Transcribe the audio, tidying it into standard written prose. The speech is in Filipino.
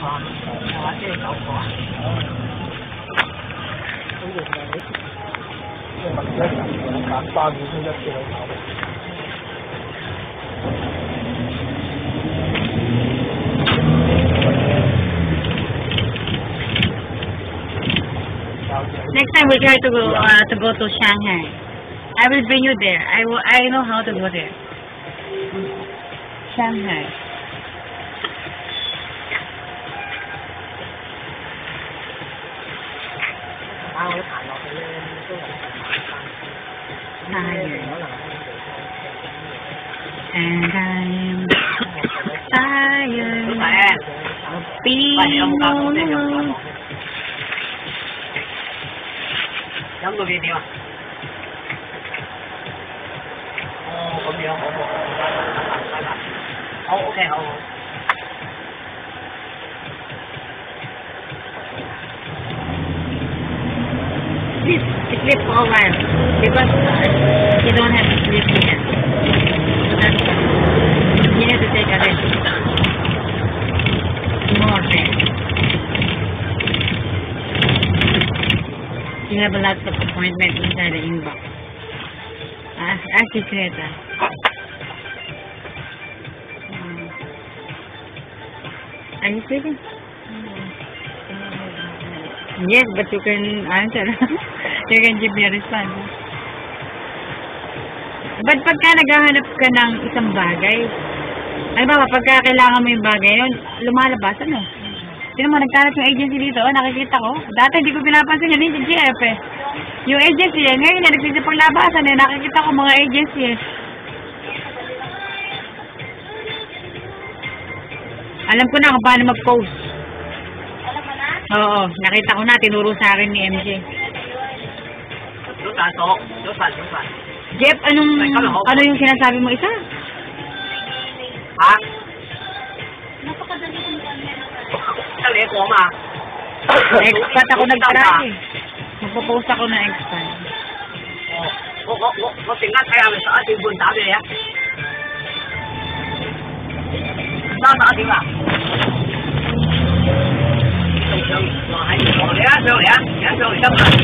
即係9個啊。簡單嘅先一次去搞。Next time we try to go to Shanghai. I will bring you there. I know how to go there. Shanghai. And I'm tired of being alone. 飲到幾點啊？哦，咁樣好，拜拜。好 ，OK， 好。Sleep for a while because you don't have to sleep here. So that's you need to take a rest. More rest. You have a lot of appointments inside the inbox. Secret. Are you sleeping? Yes, but you can answer. You can give me a response. But pagka naghahanap ka ng isang bagay, ano ba, pagka kailangan mo yung bagay yun, lumalabas, ano? Sino mo, nagtanap yung agency dito, nakikita ko. Dati hindi ko pinapansin yun, yung GF eh. Yung agency eh, ngayon na nagsisipang labasan eh, nakikita ko mga agency eh. Alam ko na kung paano mag-post. Alam mo na? Oo, nakita ko na, tinuro sa akin ni MJ. Jeff, ano yung sinasabi mo isa? Ha? Napakadali kong camera. Dali ko ma. Expat ako nag-try eh. Magpo-post ako ng expat. 我陣間睇下咪11點半打俾你啊。11點啊？上嚟啊！上嚟啊！而家上嚟得唔得？